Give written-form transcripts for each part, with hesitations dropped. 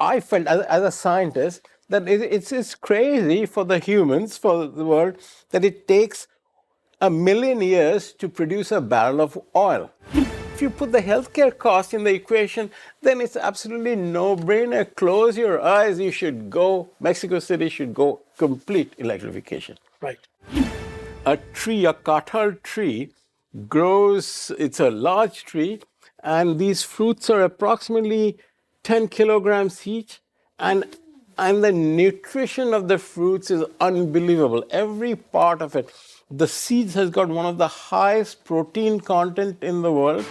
I felt as a scientist that it's crazy for the humans, for the world, that it takes 1,000,000 years to produce a barrel of oil. If you put the healthcare cost in the equation, then it's absolutely no-brainer. Close your eyes, you should go, Mexico City should go complete electrification. Right. A tree, a kathal tree, grows, it's a large tree, and these fruits are approximately 10 kilograms each, and the nutrition of the fruits is unbelievable. Every part of it. The seeds has got one of the highest protein content in the world.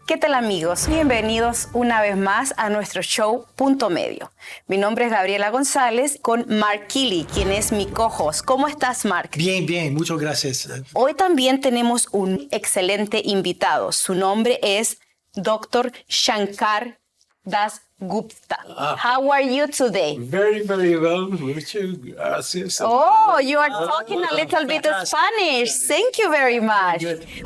¿Qué tal, amigos? Bienvenidos una vez más a nuestro show Punto Medio. Mi nombre es Gabriela González con Marc Kealey, quien es mi co-host. ¿Cómo estás, Marc? Bien, bien, muchas gracias. Hoy también tenemos un excelente invitado. Su nombre es Dr. Sankar Das Gupta. How are you today? Very, very well. Muchas gracias. Oh, you are talking a little bit of Spanish. Thank you very much.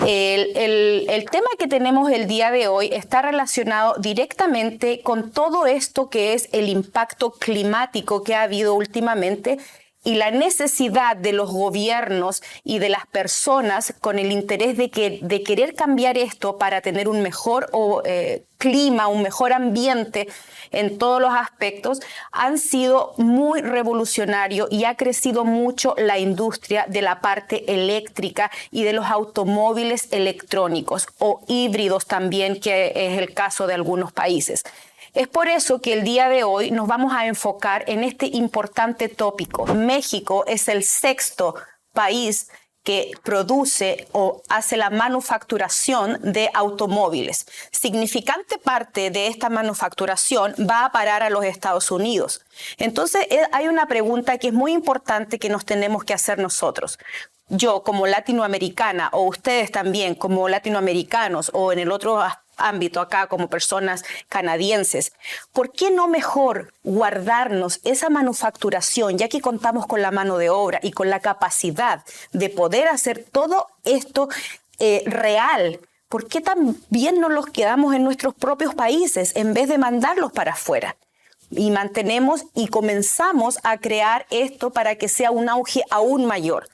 El tema que tenemos el día de hoy está relacionado directamente con todo esto que es el impacto climático que ha habido últimamente y la necesidad de los gobiernos y de las personas con el interés de querer cambiar esto para tener un mejor clima, un mejor ambiente en todos los aspectos, han sido muy revolucionarios y ha crecido mucho la industria de la parte eléctrica y de los automóviles electrónicos o híbridos también, que es el caso de algunos países. Es por eso que el día de hoy nos vamos a enfocar en este importante tópico. México es el sexto país que produce o hace la manufacturación de automóviles. Significante parte de esta manufacturación va a parar a los Estados Unidos. Entonces, hay una pregunta que es muy importante que nos tenemos que hacer nosotros. Yo, como latinoamericana, o ustedes también como latinoamericanos, o en el otro ámbito acá como personas canadienses, ¿por qué no mejor guardarnos esa manufacturación, ya que contamos con la mano de obra y con la capacidad de poder hacer todo esto real? ¿Por qué también no los quedamos en nuestros propios países en vez de mandarlos para afuera? Y mantenemos y comenzamos a crear esto para que sea un auge aún mayor.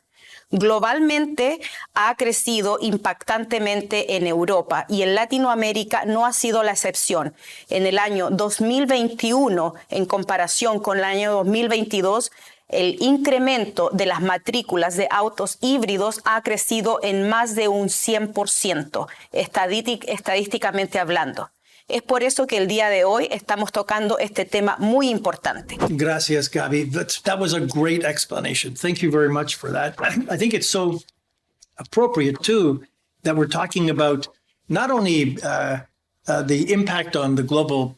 Globalmente ha crecido impactantemente en Europa y en Latinoamérica no ha sido la excepción. En el año 2021, en comparación con el año 2022, el incremento de las matrículas de autos híbridos ha crecido en más de un 100%, estadísticamente hablando. Es por eso que el día de hoy estamos tocando este tema muy importante. Gracias, Gabi. That was a great explanation. Thank you very much for that. I think it's so appropriate, too, that we're talking about not only the impact on the global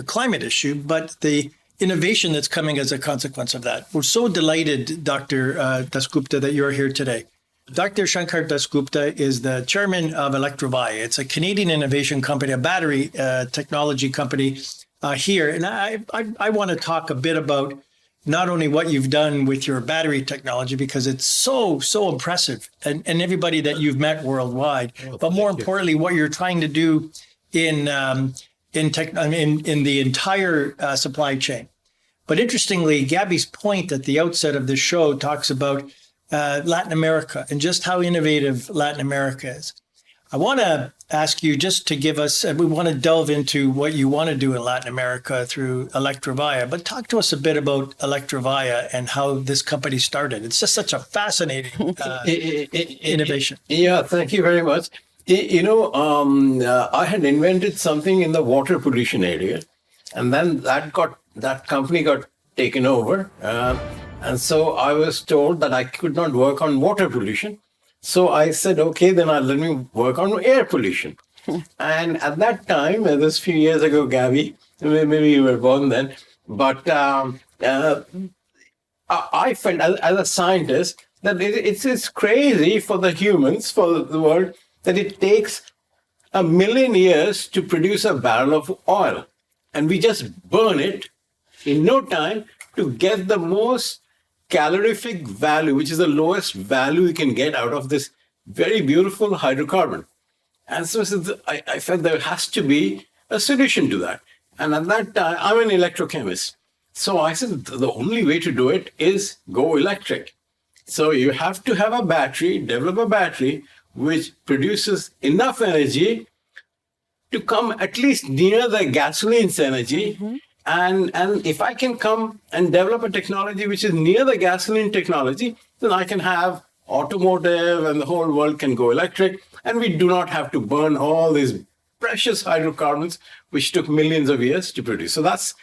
climate issue, but the innovation that's coming as a consequence of that. We're so delighted, Dr. Das Gupta, that you're here today. Dr. Sankar Das Gupta is the chairman of Electrovaya. It's a Canadian innovation company, a battery technology company here. And I want to talk a bit about not only what you've done with your battery technology, because it's so impressive, and everybody that you've met worldwide, but more importantly, what you're trying to do in the entire supply chain. But interestingly, Gabby's point at the outset of the show talks about Latin America and just how innovative Latin America is. I want to ask you just to give us, we want to delve into what you want to do in Latin America through Electrovaya, but talk to us a bit about Electrovaya and how this company started. It's just such a fascinating innovation. Yeah, thank you very much. I had invented something in the water pollution area, and then that company got taken over. And so I was told that I could not work on water pollution. So I said, okay, then let me work on air pollution. And at that time, this few years ago, Gabby, maybe you were born then, but I felt as a scientist that it's crazy for the humans, for the world, that it takes 1,000,000 years to produce a barrel of oil. And we just burn it in no time to get the most calorific value, which is the lowest value you can get out of this very beautiful hydrocarbon. And so I felt there has to be a solution to that. And at that time, I'm an electrochemist. So I said, the only way to do it is go electric. So you have to have a battery, develop a battery, which produces enough energy to come at least near the gasoline's energy. And if I can come and develop a technology which is near the gasoline technology, then I can have automotive and the whole world can go electric. And we do not have to burn all these precious hydrocarbons, which took millions of years to produce. So that's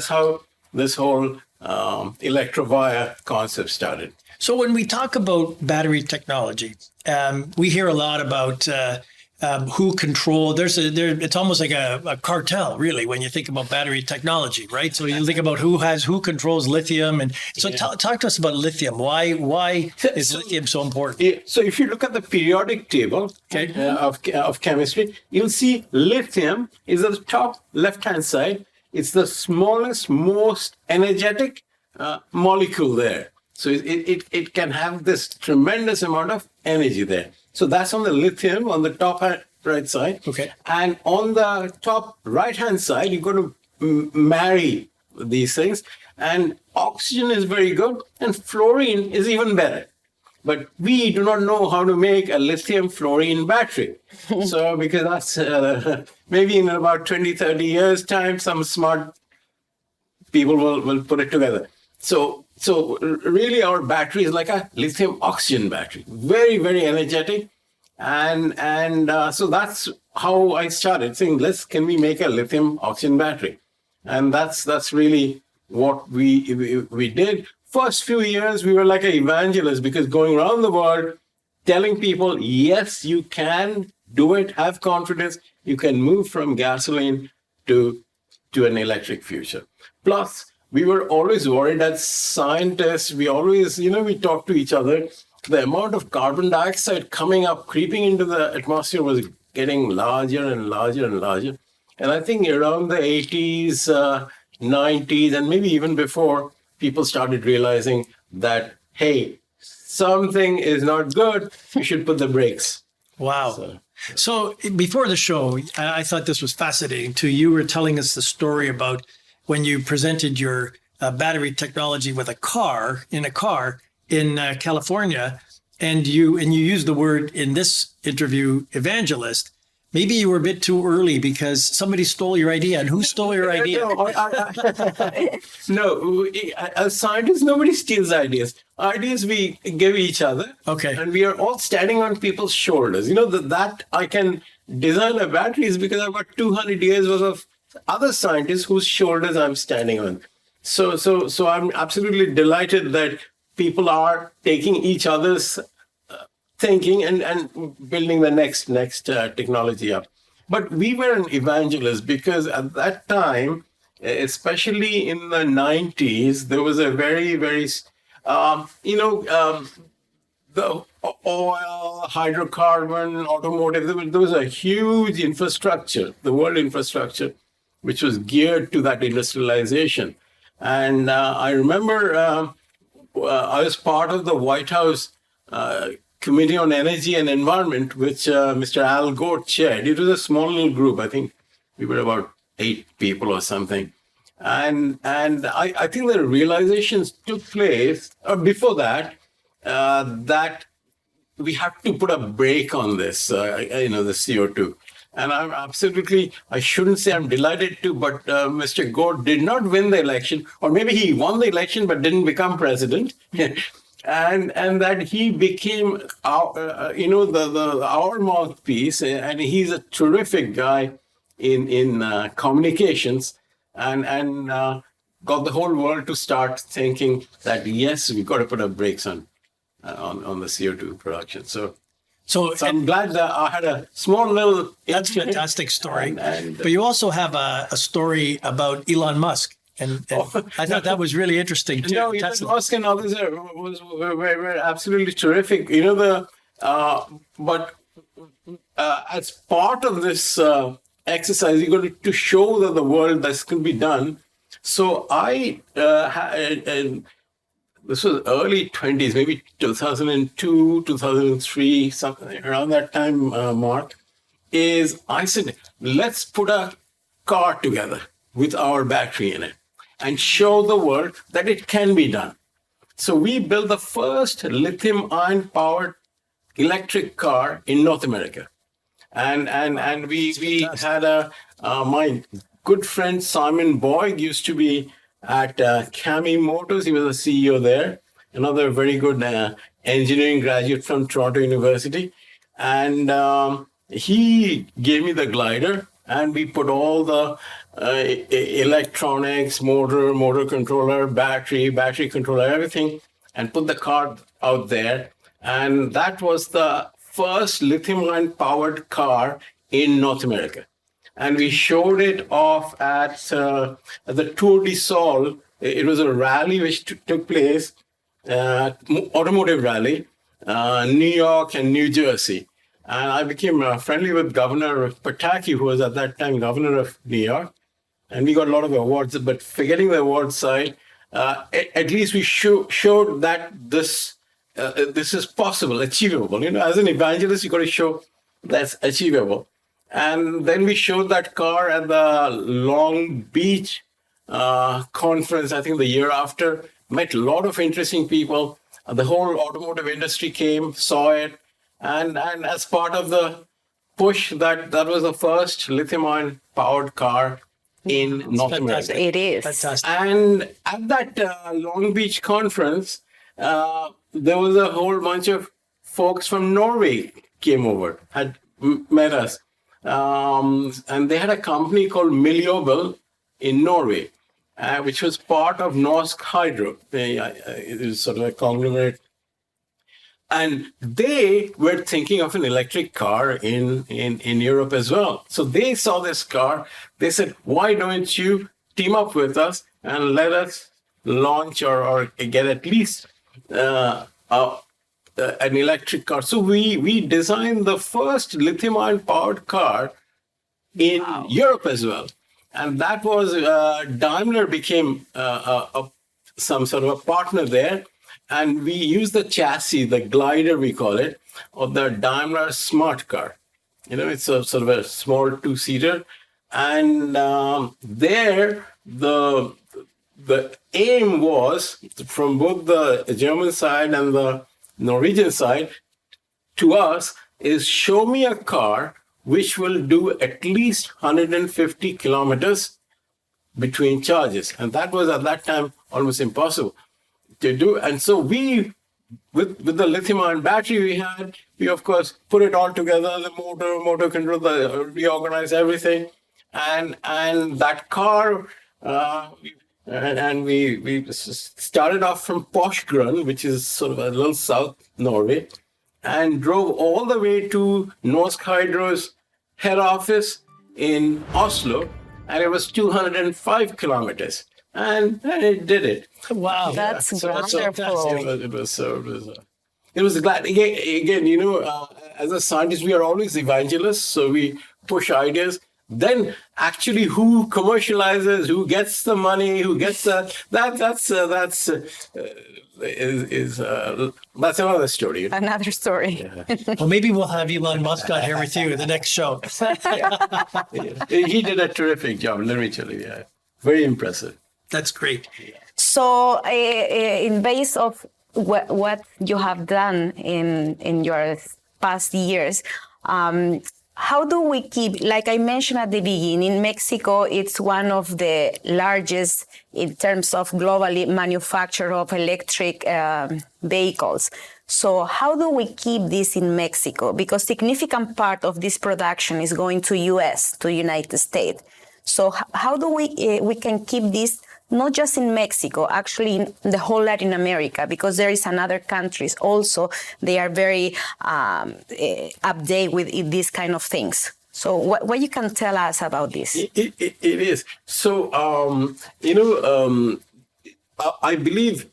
how this whole Electrovaya concept started. So when we talk about battery technology, we hear a lot about who control. It's almost like a cartel, really, when you think about battery technology, right? So you think about who controls lithium, and so talk to us about lithium. Why is lithium so important? So if you look at the periodic table of chemistry, you'll see lithium is at the top left-hand side. It's the smallest, most energetic molecule there. So it can have this tremendous amount of energy there. So that's on the lithium on the top right side. Okay. And on the top right-hand side, you're going to marry these things. And oxygen is very good, and fluorine is even better. But we do not know how to make a lithium fluorine battery. So because that's maybe in about 20, 30 years time, some smart people will put it together. So really our battery is like a lithium oxygen battery, very, very energetic. And so that's how I started saying, can we make a lithium oxygen battery? And that's really what we did. First few years, we were like an evangelist, because going around the world, telling people, yes, you can do it, have confidence, you can move from gasoline to an electric future. Plus, we were always worried as scientists, we always, we talk to each other. The amount of carbon dioxide coming up, creeping into the atmosphere was getting larger and larger and larger. And I think around the 80s, 90s, and maybe even before, people started realizing that, hey, something is not good, you should put the brakes. Wow. So before the show, I thought this was fascinating too. You were telling us the story about when you presented your battery technology with a car in California, and you used the word in this interview, evangelist. Maybe you were a bit too early because somebody stole your idea. And who stole your idea? No, as scientists, nobody steals ideas. Ideas we give each other. Okay. And we are all standing on people's shoulders. That I can design a battery is because I've got 200 years worth of other scientists whose shoulders I'm standing on. So I'm absolutely delighted that people are taking each other's thinking and building the next technology up. But we were an evangelist because at that time, especially in the 90s, there was a very, very, the oil, hydrocarbon, automotive, there was a huge infrastructure, the world infrastructure, which was geared to that industrialization. And I remember I was part of the White House Committee on Energy and Environment, which Mr. Al Gore chaired. It was a small little group. I think we were about 8 people or something. And I think the realizations took place before that, that we have to put a brake on this, the CO2. And I shouldn't say I'm delighted to, but Mr. Gore did not win the election, or maybe he won the election but didn't become president. And that he became our mouthpiece, and he's a terrific guy in communications, and got the whole world to start thinking that yes, we've got to put our brakes on the CO2 production. So I'm glad that I had a small little. That's a fantastic story. But you also have a story about Elon Musk. And I thought that was really interesting too. No, Elon Musk and others were absolutely terrific. But as part of this exercise, you got to show that the world this can be done. So this was early 20s, maybe 2002, 2003, something around that time, Marc, I said, let's put a car together with our battery in it and show the world that it can be done. So we built the first lithium-ion powered electric car in North America. And we had my good friend Simon Boyd used to be at Kealey Motors. He was the CEO there, another very good engineering graduate from Toronto University. And he gave me the glider, and we put all the electronics, motor controller, battery controller, everything, and put the car out there. And that was the first lithium-ion powered car in North America. And we showed it off at the Tour de Sol. It was a rally which took place, automotive rally, New York and New Jersey. And I became friendly with Governor Pataki, who was at that time governor of New York. And we got a lot of awards, but forgetting the award side, at least we showed that this is possible, achievable. As an evangelist, you got to show that's achievable. And then we showed that car at the Long Beach conference, I think the year after, met a lot of interesting people. The whole automotive industry came, saw it. And as part of the push, that was the first lithium-ion powered car in North America. It is. Fantastic. And at that Long Beach conference, there was a whole bunch of folks from Norway came over, had met us. And they had a company called Miljobil in Norway, which was part of Norsk Hydro. It was sort of a conglomerate. And they were thinking of an electric car in Europe as well. So they saw this car. They said, why don't you team up with us and let us launch or get at least an electric car. So we designed the first lithium-ion powered car in Europe as well. And that was, Daimler became some sort of a partner there. And we used the chassis, the glider we call it, of the Daimler Smart Car. It's a sort of a small two-seater. And there, the aim was, from both the German side and the Norwegian side, to us, is show me a car which will do at least 150 kilometers between charges. And that was, at that time, almost impossible to do. And so we, with the lithium-ion battery we of course put it all together, the motor control, reorganize everything. And that car, and we started off from Porsgrunn, which is sort of a little south Norway, and drove all the way to Norsk Hydro's head office in Oslo, and it was 205 kilometers. And it did it. Wow. That's wonderful. It was glad. Again, as a scientist, we are always evangelists, so we push ideas. Then, actually, who commercializes, who gets the money, who gets that's another story. Another story. Yeah. Well, maybe we'll have Elon Musk on here with you in the next show. He did a terrific job, let me tell you. Yeah. Very impressive. That's great. So, in base of what you have done in your past years, how do we keep, like I mentioned at the beginning, Mexico, it's one of the largest in terms of globally manufacture of electric vehicles. So how do we keep this in Mexico? Because significant part of this production is going to US, to United States. So how do we can keep this not just in Mexico, actually in the whole Latin America, because there is another countries also, they are very update with these kind of things. So what you can tell us about this? It is. So, I believe,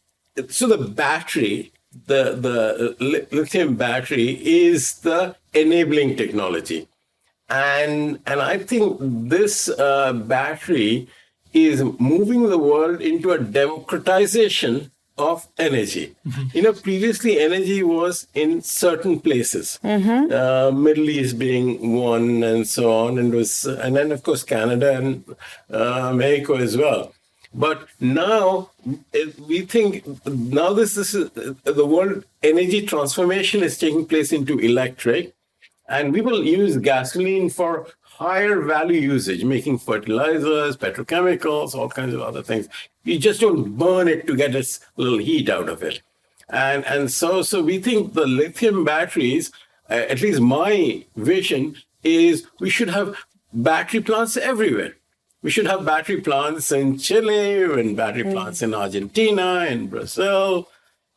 so the battery, the lithium battery is the enabling technology. And I think this battery is moving the world into a democratization of energy. Previously energy was in certain places, Middle East being one, and so on, and then of course Canada and Mexico as well. But now we think this is the world energy transformation is taking place into electric, and we will use gasoline for higher value usage, making fertilizers, petrochemicals, all kinds of other things. You just don't burn it to get a little heat out of it. And so we think the lithium batteries, at least my vision, is we should have battery plants everywhere. We should have battery plants in Chile, and battery plants in Argentina, in Brazil,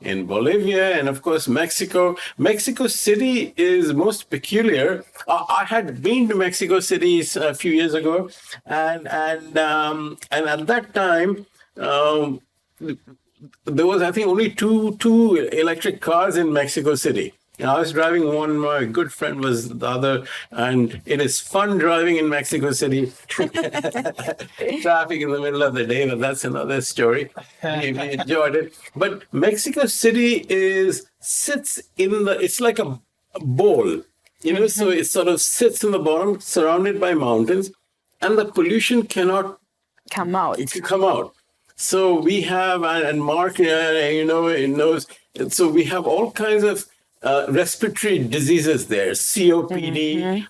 in Bolivia, and of course Mexico. Mexico City is most peculiar. I had been to Mexico City a few years ago, and at that time there was, I think, only two electric cars in Mexico City. I was driving one, my good friend was the other, and it is fun driving in Mexico City. Traffic in the middle of the day, but that's another story. We enjoyed it. But Mexico City it's like a bowl, so it sort of sits in the bottom, surrounded by mountains, and the pollution cannot come out. So we have, and Marc, knows, so we have all kinds of respiratory diseases there, COPD,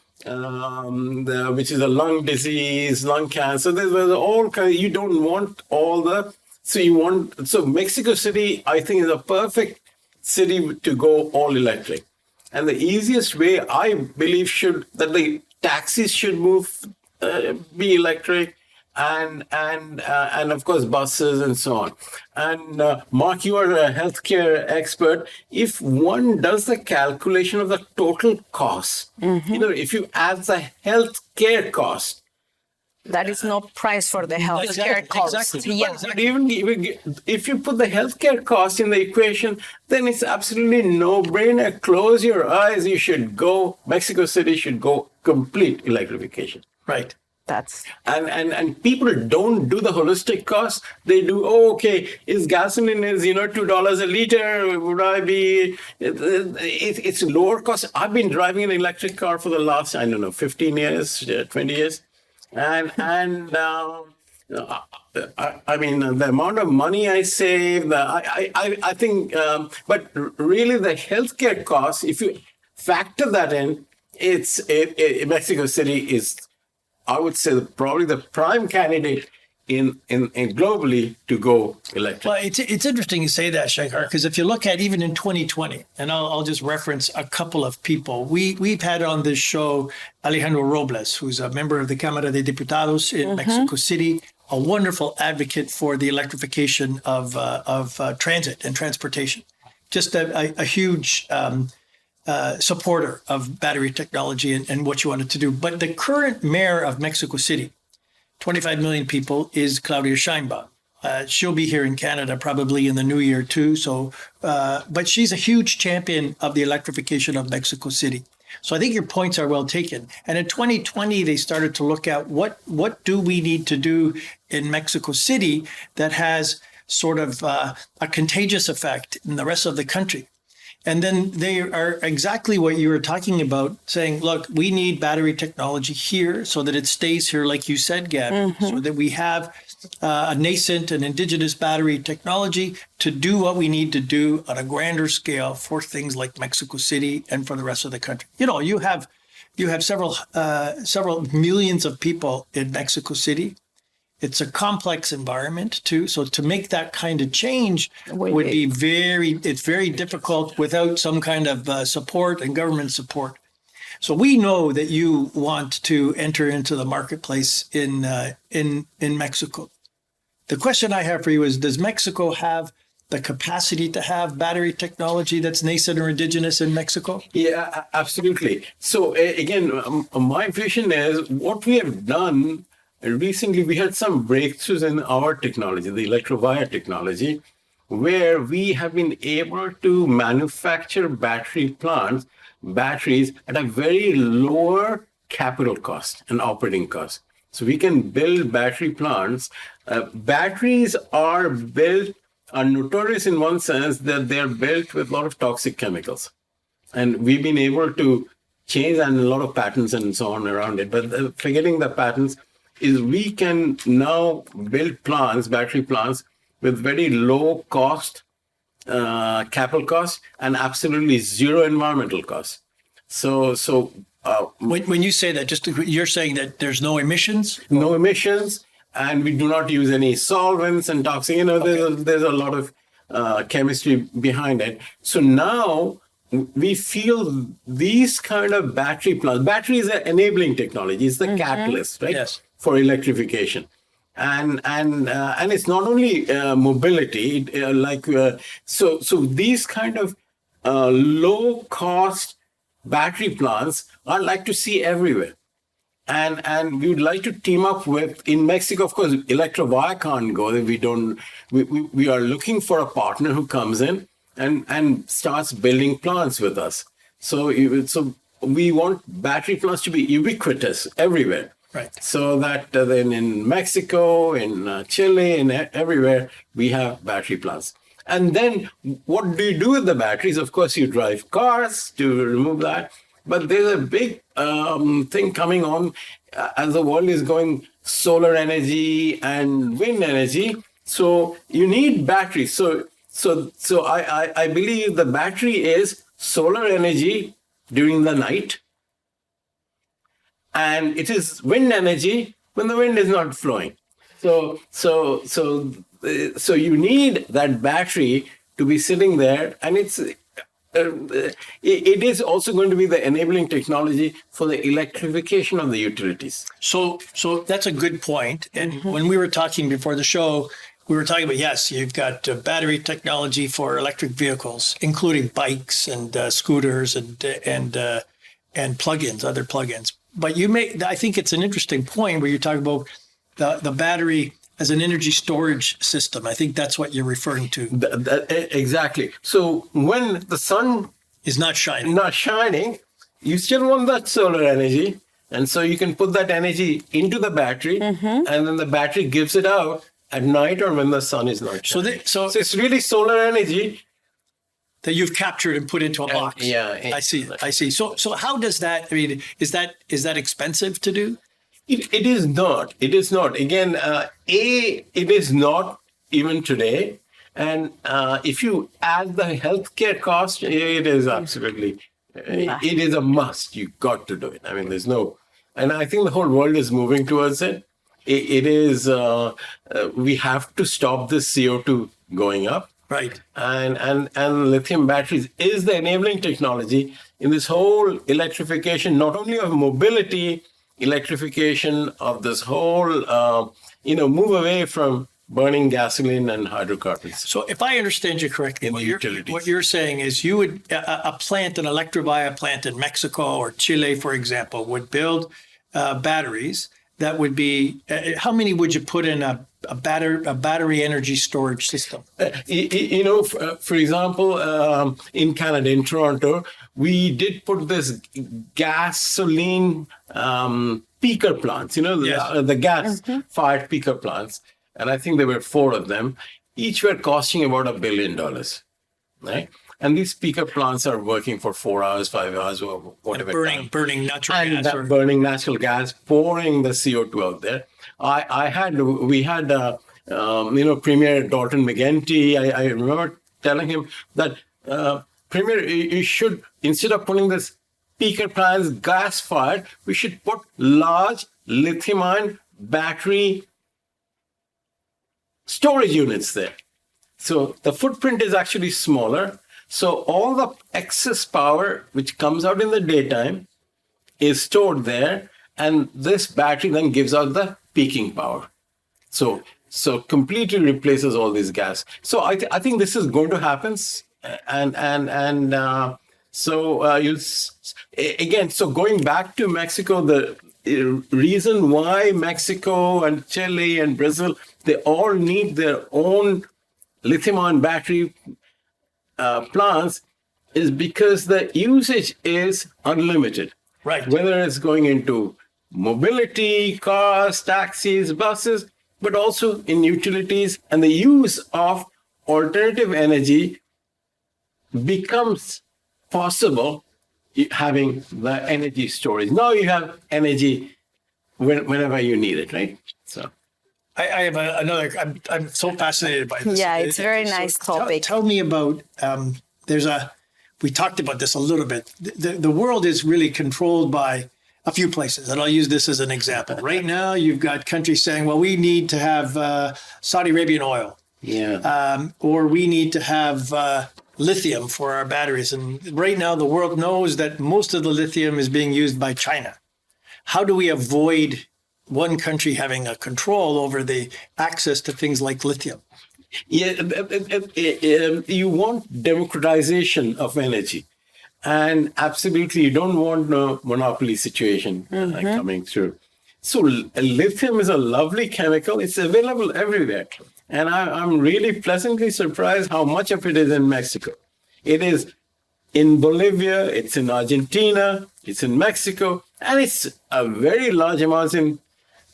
which is a lung disease, lung cancer. There's all kinds. You don't want all the. So Mexico City, I think, is a perfect city to go all electric. And the easiest way, I believe, that the taxis should be electric. And of course buses and so on. And Marc, you are a healthcare expert. If one does the calculation of the total cost, if you add the healthcare cost, that is no price for the healthcare cost. Exactly. Yeah. But even if you put the healthcare cost in the equation, then it's absolutely no-brainer. Close your eyes. Mexico City should go complete electrification. Right. And people don't do the holistic cost. They do, is gasoline is $2 a liter? Would I be? It's lower cost. I've been driving an electric car for the last 15 years, 20 years, and I mean the amount of money I save. I think, but really the healthcare cost, if you factor that in, Mexico City is, I would say, probably the prime candidate in globally to go electric. Well, it's interesting you say that, Sankar, because if you look at even in 2020, and I'll just reference a couple of people. We've had on this show Alejandro Robles, who's a member of the Cámara de Diputados in Mexico City, a wonderful advocate for the electrification of transit and transportation. Just a huge supporter of battery technology and what you wanted to do. But the current mayor of Mexico City, 25 million people, is Claudia Sheinbaum. She'll be here in Canada probably in the new year too. So, but she's a huge champion of the electrification of Mexico City. So I think your points are well taken. And in 2020, they started to look at what do we need to do in Mexico City that has sort of a contagious effect in the rest of the country. And then they are exactly what you were talking about, saying, look, we need battery technology here so that it stays here, like you said, Gab, so that we have a nascent and indigenous battery technology to do what we need to do on a grander scale for things like Mexico City and for the rest of the country. You have several millions of people in Mexico City. It's a complex environment too. So to make that kind of change would be very difficult without some kind of support and government support. So we know that you want to enter into the marketplace in Mexico. The question I have for you is, does Mexico have the capacity to have battery technology that's nascent or indigenous in Mexico? Yeah, absolutely. So again, my vision is what we have done. Recently, we had some breakthroughs in our technology, the Electrovaya technology, where we have been able to manufacture batteries at a very lower capital cost and operating cost. So we can build battery plants. Batteries are built are notorious in one sense that they're built with a lot of toxic chemicals. And we've been able to change and a lot of patents and so on around it. But forgetting the patents is we can now build plants, battery plants, with very low cost, capital cost, and absolutely zero environmental cost. When you say that, you're saying that there's no emissions? No emissions, and we do not use any solvents and toxic. There's a lot of chemistry behind it. So now we feel these kind of battery plants. Battery is an enabling technology. It's the catalyst, right? Yes. For electrification. And it's not only mobility, so these kind of low cost battery plants I'd like to see everywhere. And we would like to team up with, in Mexico, of course, Electrovaya can't go. We are looking for a partner who comes in and starts building plants with us. So we want battery plants to be ubiquitous everywhere. Right. So that then in Mexico, in Chile, in everywhere, we have battery plants. And then what do you do with the batteries? Of course, you drive cars to remove that. But there's a big thing coming on as the world is going solar energy and wind energy. So you need batteries. So I believe the battery is solar energy during the night. And it is wind energy when the wind is not flowing. So you need that battery to be sitting there, and it is also going to be the enabling technology for the electrification of the utilities. So that's a good point. And when we were talking before the show, we were talking about, yes, you've got battery technology for electric vehicles, including bikes and scooters and plugins, other plugins. But I think it's an interesting point where you're talking about the battery as an energy storage system. I think that's what you're referring to. Exactly. So when the sun is not shining, you still want that solar energy. And so you can put that energy into the battery, and then the battery gives it out at night or when the sun is not shining. So it's really solar energy that you've captured and put into a box. I see. So how does that? I mean, is that expensive to do? It is not. It is not. Again, it is not even today. And if you add the healthcare cost, it is absolutely. It is a must. You got to do it. I mean, there's no. And I think the whole world is moving towards it. It is. We have to stop this CO2 going up. Right. And lithium batteries is the enabling technology in this whole electrification, not only of mobility, electrification of this whole, move away from burning gasoline and hydrocarbons. So if I understand you correctly, what you're saying is you would, an Electrovaya plant in Mexico or Chile, for example, would build batteries that would be, how many would you put in a battery energy storage system? For example, in Canada, in Toronto, we did put this gasoline peaker plants, the gas-fired peaker plants. And I think there were 4 of them. Each were costing about $1 billion, right? And these peaker plants are working for 4 hours, 5 hours, or whatever. Burning natural gas. Burning natural gas, pouring the CO2 out there. We had Premier Dalton McGuinty. I remember telling him that, Premier, you should, instead of putting this peaker plants gas-fired, we should put large lithium-ion battery storage units there. So the footprint is actually smaller. So all the excess power which comes out in the daytime is stored there, and this battery then gives out the peaking power. So completely replaces all this gas. So I think this is going to happen, so going back to Mexico, the reason why Mexico and Chile and Brazil, they all need their own lithium-ion battery plants is because the usage is unlimited. Right. Whether it's going into mobility, cars, taxis, buses, but also in utilities and the use of alternative energy becomes possible having the energy storage. Now you have energy whenever you need it, right? So I have another. I'm so fascinated by this. Yeah, it's a very nice topic. Tell me about. We talked about this a little bit. The world is really controlled by a few places, and I'll use this as an example. Right now, you've got countries saying, "Well, we need to have Saudi Arabian oil." yeah, Or we need to have lithium for our batteries. And right now, the world knows that most of the lithium is being used by China. How do we avoid one country having a control over the access to things like lithium? yeah. You want democratization of energy, and absolutely, you don't want no monopoly situation coming through. So lithium is a lovely chemical. It's available everywhere. And I'm really pleasantly surprised how much of it is in Mexico. It is in Bolivia, it's in Argentina, it's in Mexico, and it's a very large amount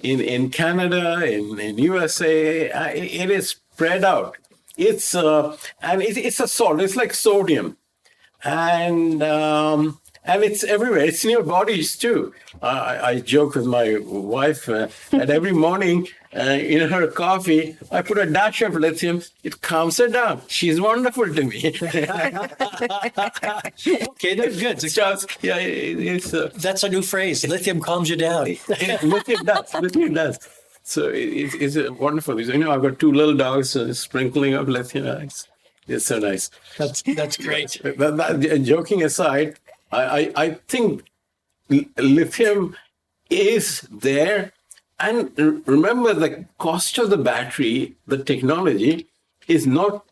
in Canada, in USA. It is spread out. It's a salt. It's like sodium, and it's everywhere. It's in your bodies too. I joke with my wife that every morning in her coffee, I put a dash of lithium. It calms her down. She's wonderful to me. Okay, that's good. That's a new phrase. Lithium calms you down. Lithium does. Lithium does. So it's wonderful. You know, I've got two little dogs sprinkling up lithium. It's so nice. That's great. But joking aside, I think lithium is there. And remember, the cost of the battery, the technology, is not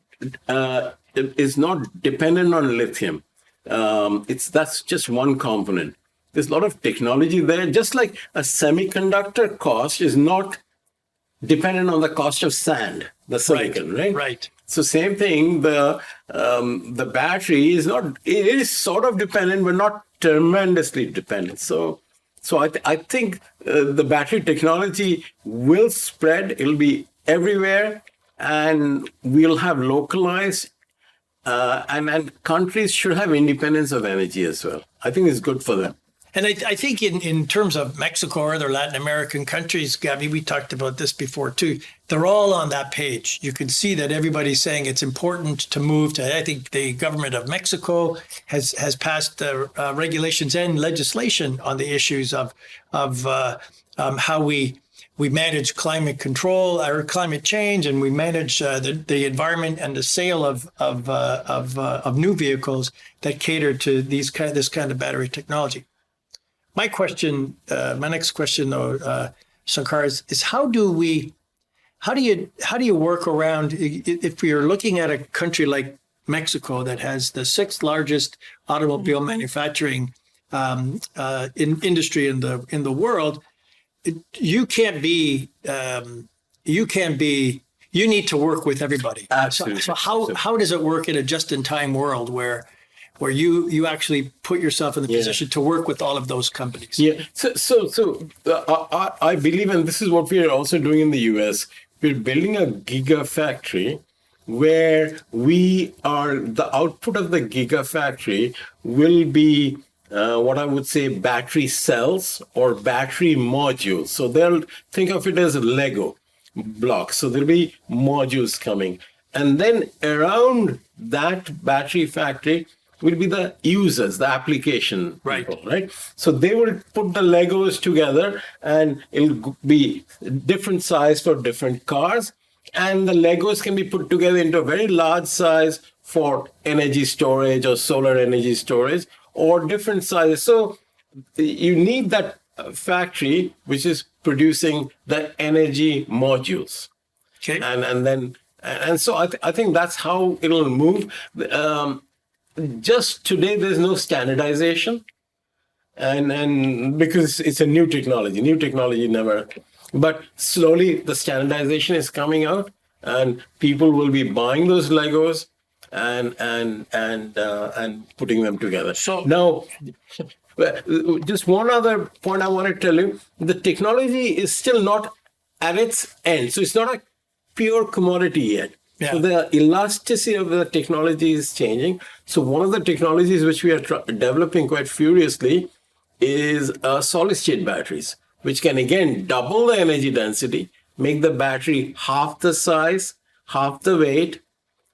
dependent on lithium. That's just one component. There's a lot of technology there. Just like a semiconductor cost is not dependent on the cost of sand, the silicon, right? Right. So same thing. The battery is not. It is sort of dependent, but not tremendously dependent. So I think the battery technology will spread. It'll be everywhere, and we'll have localized. And countries should have independence of energy as well. I think it's good for them. And I think in terms of Mexico or other Latin American countries, Gabby, we talked about this before too. They're all on that page. You can see that everybody's saying it's important to move to. I think the government of Mexico has passed regulations and legislation on the issues of how we manage climate control or climate change, and we manage the environment and the sale of new vehicles that cater to this kind of battery technology. My next question, though, Sankar, is how do you work around if you're looking at a country like Mexico that has the sixth largest automobile manufacturing industry in the world? You need to work with everybody. Absolutely. So how does it work in a just-in-time world where you actually put yourself in the position to work with all of those companies? Yeah. So I believe, and this is what we are also doing in the US. We're building a gigafactory where the output of the gigafactory will be what I would say battery cells or battery modules. So they'll think of it as Lego blocks. So there'll be modules coming. And then around that battery factory will be the users, the application people, right? So they will put the Legos together, and it'll be different size for different cars. And the Legos can be put together into a very large size for energy storage or solar energy storage, or different sizes. So you need that factory which is producing the energy modules. Okay. And so I think that's how it'll move. Just today, there's no standardization, and because it's a new technology never. But slowly, the standardization is coming out, and people will be buying those Legos and putting them together. So now, just one other point I want to tell you: the technology is still not at its end, so it's not a pure commodity yet. Yeah. So the elasticity of the technology is changing. So one of the technologies which we are developing quite furiously is solid state batteries, which can again double the energy density, make the battery half the size, half the weight,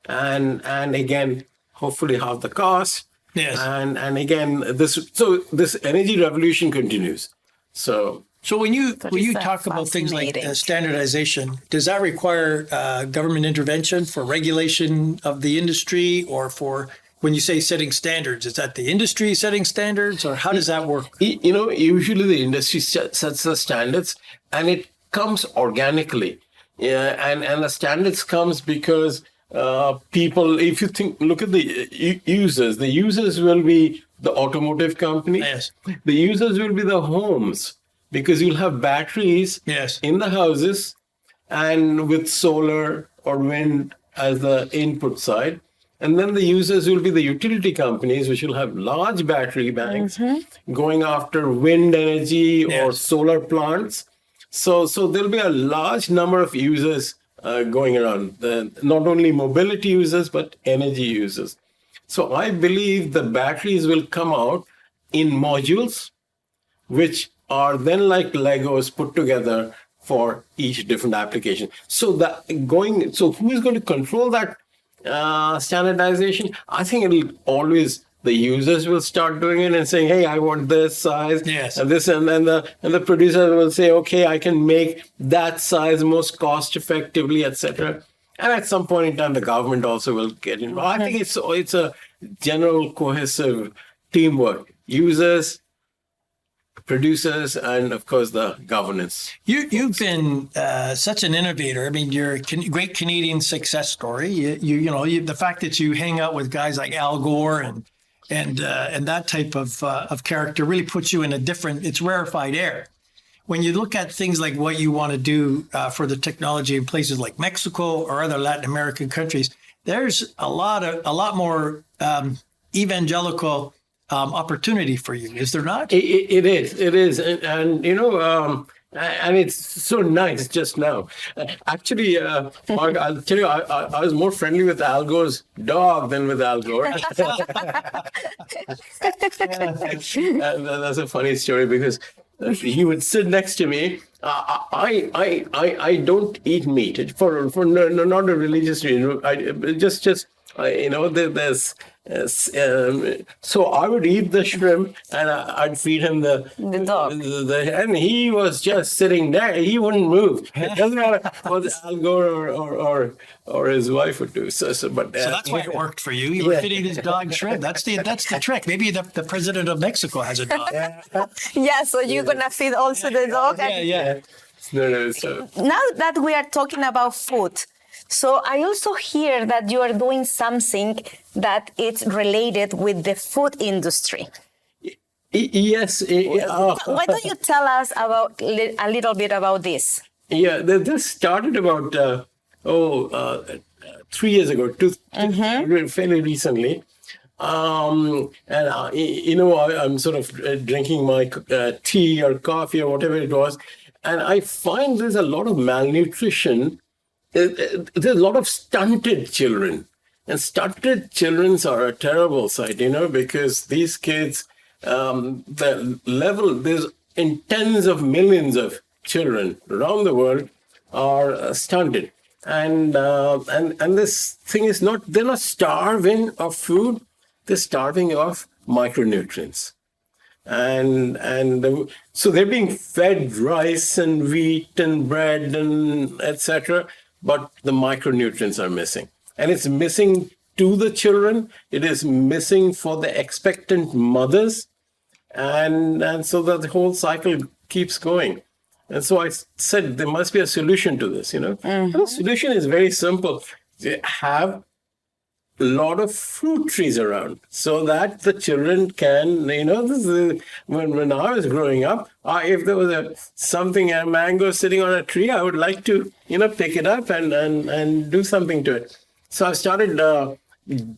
and again, hopefully half the cost. Yes. And again, this energy revolution continues. So when you is talk about things like fascinating. standardization, does that require government intervention for regulation of the industry, or for when you say setting standards, is that the industry setting standards, or how does that work? Usually the industry sets the standards, and it comes organically. Yeah, and the standards comes because people, if you look at the users will be the automotive company. Yes. The users will be the homes, because you'll have batteries Yes. in the houses and with solar or wind as the input side. And then the users will be the utility companies, which will have large battery banks going after wind energy or Yes. solar plants. So there'll be a large number of users going around, not only mobility users, but energy users. So I believe the batteries will come out in modules, which are then like Legos put together for each different application. So who is going to control that standardization? I think it'll always, the users will start doing it and saying, hey, I want this size, Yes. and this, and then the producer will say, okay, I can make that size most cost effectively, etc. And at some point in time, the government also will get involved. I think it's a general cohesive teamwork. Users, producers, and of course the governance. You've been such an innovator. I mean, you're a great Canadian success story. The fact that you hang out with guys like Al Gore and that type of character really puts you in a different. It's rarefied air. When you look at things like what you want to do for the technology in places like Mexico or other Latin American countries, there's a lot more evangelical opportunity for you, is there not? It is, and and it's so nice just now. Actually, Mark, I'll tell you, I was more friendly with Al Gore's dog than with Al Gore. And that's a funny story, because he would sit next to me. I don't eat meat for not a religious reason. There's. So I would eat the shrimp, and I'd feed him the dog. And he was just sitting there. He wouldn't move. It doesn't matter what Al Gore or his wife would do. So that's why it worked for you. You were feeding this dog shrimp. That's the trick. Maybe the president of Mexico has a dog. Yeah, so you're gonna feed also the dog. Yeah. No. So Now that we are talking about food, so I also hear that you are doing something that it's related with the food industry. yes. Why don't you tell us about a little bit about this? Yeah, this started about 3 years ago, fairly recently. I'm sort of drinking my tea or coffee or whatever it was, and I find there's a lot of malnutrition. There's a lot of stunted children, and stunted children are a terrible sight, because these kids, there's in tens of millions of children around the world are stunted, and this thing is they're not starving of food, they're starving of micronutrients. So they're being fed rice and wheat and bread and etc., but the micronutrients are missing. And it's missing to the children, it is missing for the expectant mothers, and so that the whole cycle keeps going. And so I said there must be a solution to this, And the solution is very simple. Have a lot of fruit trees around so that the children can, this is, when I was growing up, if there was a mango sitting on a tree, I would like to, pick it up and do something to it. So I started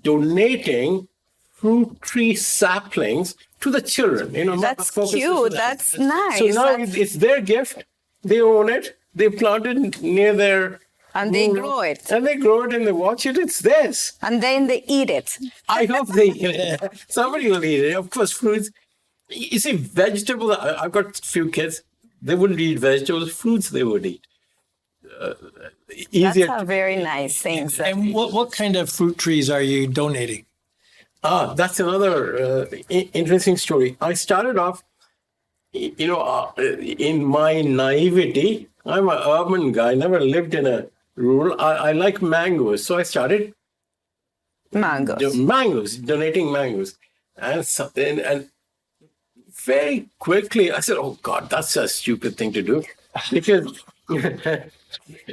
donating fruit tree saplings to the children. That's cute. That's nice. So now it's their gift. They own it. They plant it near their And they grow it. And they grow it and they watch it. It's theirs. And then they eat it. I hope they eat it. Somebody will eat it. Of course, fruits. You see, vegetables, I've got a few kids. They wouldn't eat vegetables. Fruits they would eat. Easier. That's a very nice thing. And what kind of fruit trees are you donating? That's another interesting story. I started off, in my naivety, I'm an urban guy, never lived in a rural. I like mangoes. So I started donating mangoes. And very quickly, I said, oh, God, that's a stupid thing to do. Because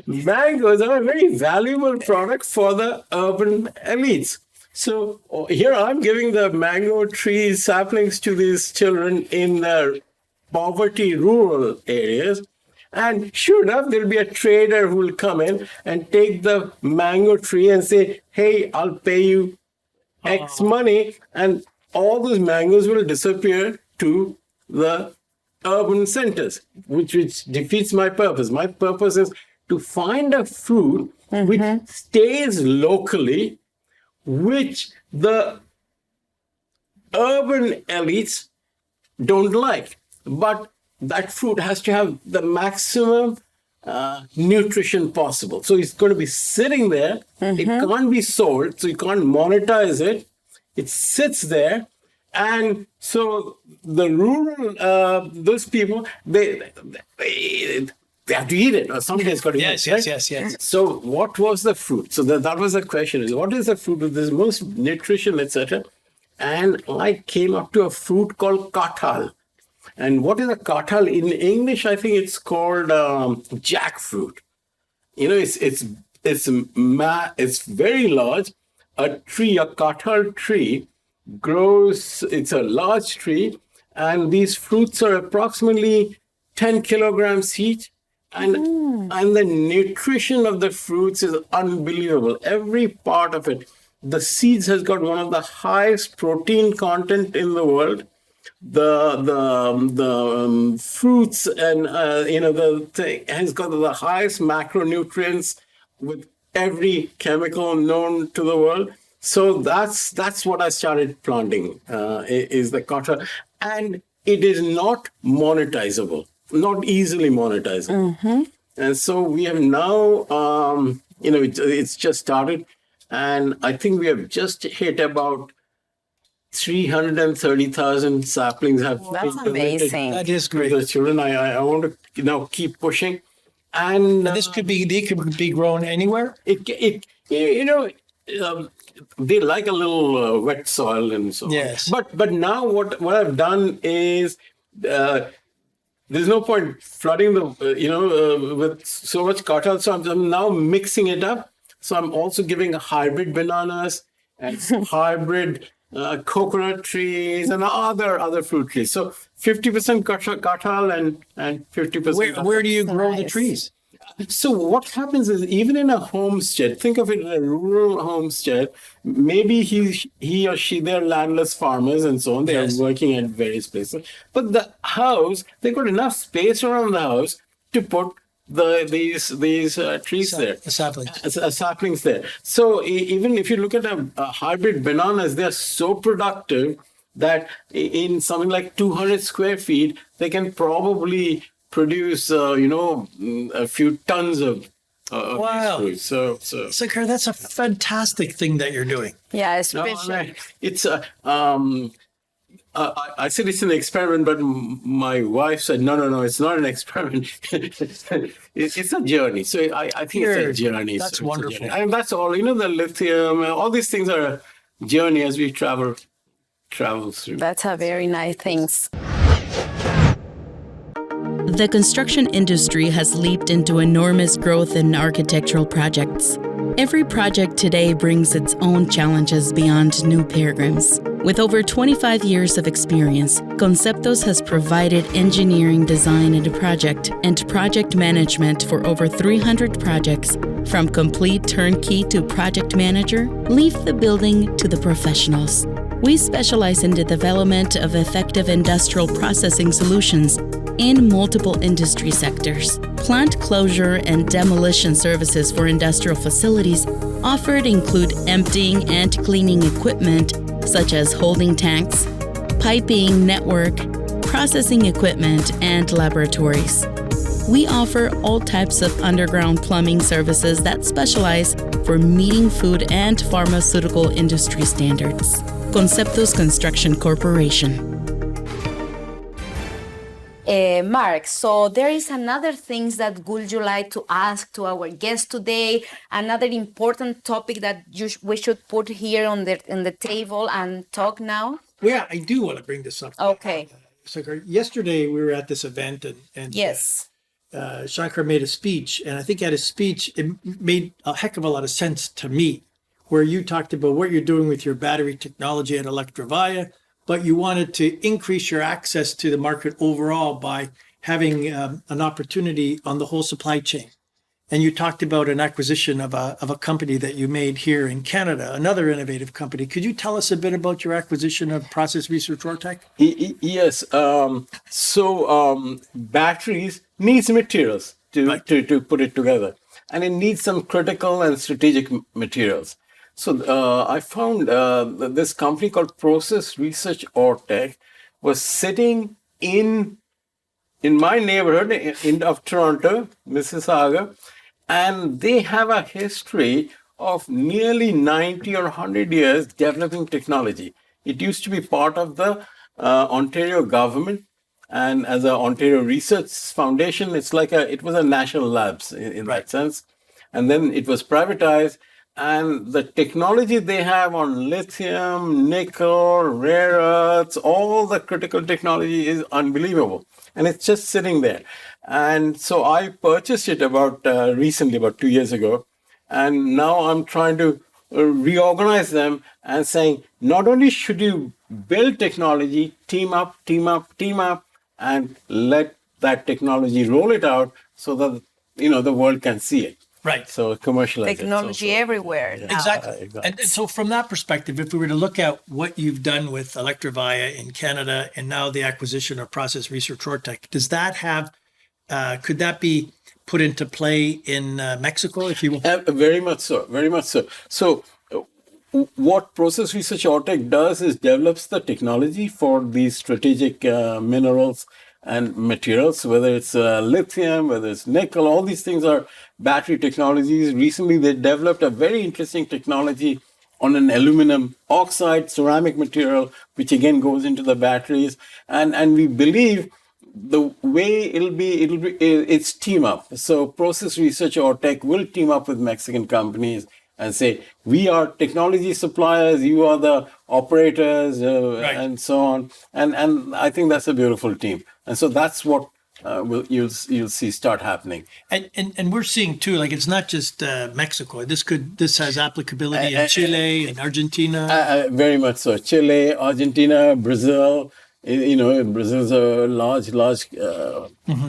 mangoes are a very valuable product for the urban elites. So here I'm giving the mango tree saplings to these children in the poverty rural areas. And sure enough, there'll be a trader who will come in and take the mango tree and say, hey, I'll pay you X money. And all those mangoes will disappear to the urban centers, which defeats my purpose. My purpose is to find a fruit which stays locally, which the urban elites don't like. But that fruit has to have the maximum nutrition possible. So it's going to be sitting there. It can't be sold, so you can't monetize it. It sits there. And so the rural, those people, they have to eat it, or somebody's got to eat it. Yes. So what was the fruit? So that was the question, is what is the fruit with this most nutrition, etc.? And I came up to a fruit called kathal. And what is a kathal? In English, I think it's called jackfruit. It's very large. A kathal tree grows, it's a large tree, and these fruits are approximately 10 kilograms each. And the nutrition of the fruits is unbelievable. Every part of it. The seeds has got one of the highest protein content in the world. The fruits and the thing has got the highest macronutrients with every chemical known to the world. So that's what I started planting, is the kathal. And it is not monetizable, not easily monetizable. And so we have now, it's just started. And I think we have just hit about 330,000 saplings have That's been donated amazing. That is to great. the children. I want to now keep pushing. And They could be grown anywhere. They like a little wet soil and so on. Yes. But now what I've done is there's no point flooding with so much kathal. So I'm now mixing it up. So I'm also giving hybrid bananas and hybrid coconut trees and other fruit trees. So 50% kathal and 50%. Where do you grow the Nice. trees? So what happens is, even in a homestead, think of it as a rural homestead, maybe he or she, they're landless farmers and so on. They Yes. are working at various places. But the house, they've got enough space around the house to put these trees there. The saplings. Saplings there. So even if you look at a hybrid bananas, they're so productive that in something like 200 square feet, they can probably produce, a few tons of Wow. these fruits. So Sankar, that's a fantastic thing that you're doing. Yeah, no, especially. it's I said it's an experiment, but my wife said, no, it's not an experiment. It's a journey. So I think it's a journey. That's So it's a wonderful. journey. And that's all. The lithium, all these things are a journey as we travel through. That's a very nice thing. The construction industry has leaped into enormous growth in architectural projects. Every project today brings its own challenges beyond new paradigms. With over 25 years of experience, Conceptos has provided engineering design into project and project management for over 300 projects. From complete turnkey to project manager, leave the building to the professionals. We specialize in the development of effective industrial processing solutions in multiple industry sectors. Plant closure and demolition services for industrial facilities offered include emptying and cleaning equipment such as holding tanks, piping network, processing equipment, and laboratories. We offer all types of underground plumbing services that specialize for meeting food and pharmaceutical industry standards. Conceptos Construction Corporation. Marc, so there is another things that would you like to ask to our guest today? Another important topic that we should put here on the table and talk now? Well, yeah, I do want to bring this up. Okay. Sankar, yesterday we were at this event and Yes. Sankar made a speech, and I think at his speech, it made a heck of a lot of sense to me, where you talked about what you're doing with your battery technology at Electrovaya, but you wanted to increase your access to the market overall by having an opportunity on the whole supply chain. And you talked about an acquisition of a company that you made here in Canada, another innovative company. Could you tell us a bit about your acquisition of Process Research Ortec? Yes. Batteries needs materials to put it together, and it needs some critical and strategic materials. So I found that this company called Process Research Ortec was sitting in my neighborhood of Toronto, Mississauga, and they have a history of nearly 90 or 100 years developing technology. It used to be part of the Ontario government, and as an Ontario Research Foundation, it was a national labs in that sense. And then it was privatized, and the technology they have on lithium, nickel, rare earths, all the critical technology is unbelievable. And it's just sitting there. And so I purchased it recently, about 2 years ago. And now I'm trying to reorganize them and saying, not only should you build technology, team up, and let that technology roll it out so that, the world can see it. Right. So commercialize Technology everywhere. Yeah. now. Exactly. And so from that perspective, if we were to look at what you've done with Electrovaya in Canada and now the acquisition of Process Research Ortec, does that have, could that be put into play in Mexico, if you will? Very much so. Very much so. So what Process Research Ortec does is develops the technology for these strategic minerals and materials, whether it's lithium, whether it's nickel, all these things are battery technologies. Recently, they developed a very interesting technology on an aluminum oxide ceramic material, which again goes into the batteries. And we believe the way it's team up. So Process Research Ortec will team up with Mexican companies and say, we are technology suppliers, you are the operators, Right. and so on. And I think that's a beautiful team. And so that's what you'll see start happening. And we're seeing too, like it's not just Mexico. This has applicability in Chile and Argentina. Very much so. Chile, Argentina, Brazil. Brazil's a large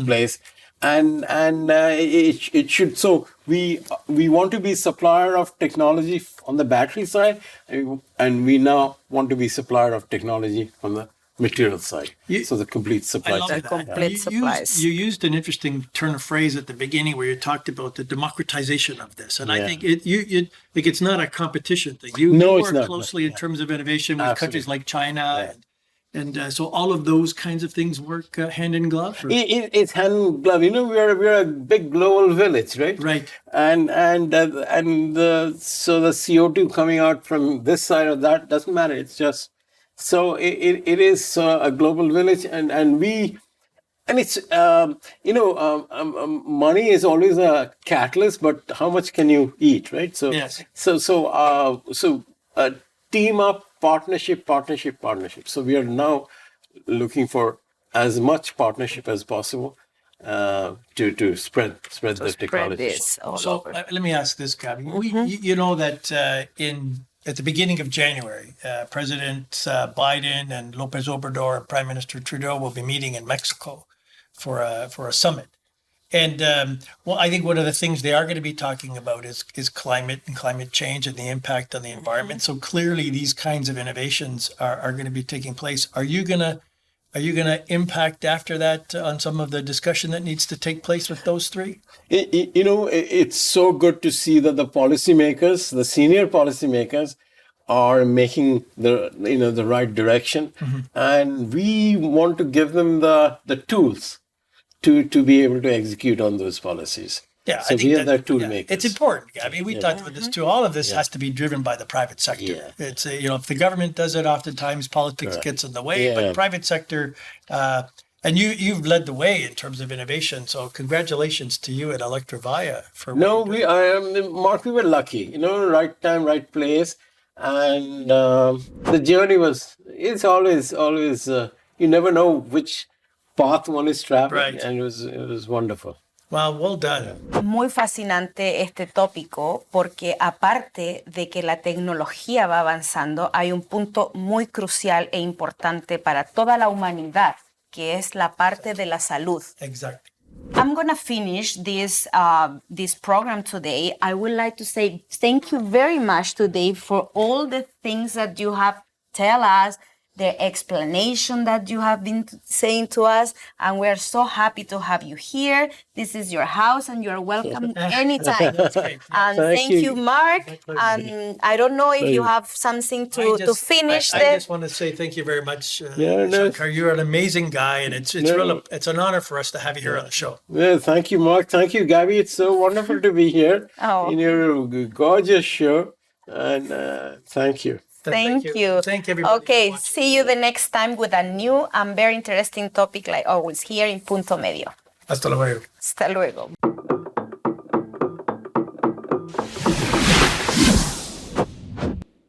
place. And it should. So we want to be supplier of technology on the battery side, and we now want to be supplier of technology on the material side. So the complete supply I love chain. that. Complete supplies. You used an interesting turn of phrase at the beginning where you talked about the democratization of this, and I Yeah. think it's not a competition thing. No, you it's work not. closely in terms of innovation with Absolutely. countries like China, and so all of those kinds of things work hand in glove. Or? It's hand in glove. We're a big global village, right? Right. So the CO2 coming out from this side or that doesn't matter. It's just so it is a global village, it's money is always a catalyst, but how much can you eat, right? So Yes. so team up, partnership. So we are now looking for as much partnership as possible to spread the technology. this all So over. let me ask this, Gabby. You know that at the beginning of January, President Biden and Lopez Obrador, Prime Minister Trudeau will be meeting in Mexico for a summit. And I think one of the things they are going to be talking about is climate and climate change and the impact on the environment. So clearly, these kinds of innovations are going to be taking place. Are you going to Are you going to impact after that on some of the discussion that needs to take place with those three? It's so good to see that the policymakers, the senior policymakers, are making the right direction, and we want to give them the tools to be able to execute on those policies. Yeah, so we are the tool makers. It's important. I mean, we talked about this too. All of this has to be driven by the private sector. Yeah. It's if the government does it, oftentimes politics gets in the way. But private sector, and you've led the way in terms of innovation. So congratulations to you at Electrovaya for. Marc, we were lucky. Right time, right place, and the journey it's always you never know which path one is traveling, and it was wonderful. Wow, well done. Muy fascinante este tópico porque aparte de que la tecnología va avanzando, hay un punto muy crucial e importante para toda la humanidad, que es la parte de la salud. Exactly. I'm going to finish this program today. I would like to say thank you very much today for all the things that you have tell us, the explanation that you have been saying to us, and we're so happy to have you here. This is your house, and you're welcome anytime. And thank you, Marc. And I don't know if you have something to finish. I just want to say thank you very much, Sankar. You're an amazing guy, and it's it's an honor for us to have you here on the show. Yeah, thank you, Marc. Thank you, Gabby. It's so wonderful to be here in your gorgeous show, and thank you. Thank you. Thank everybody. Okay, see you the next time with a new and very interesting topic like always here in Punto Medio. Hasta luego. Hasta luego.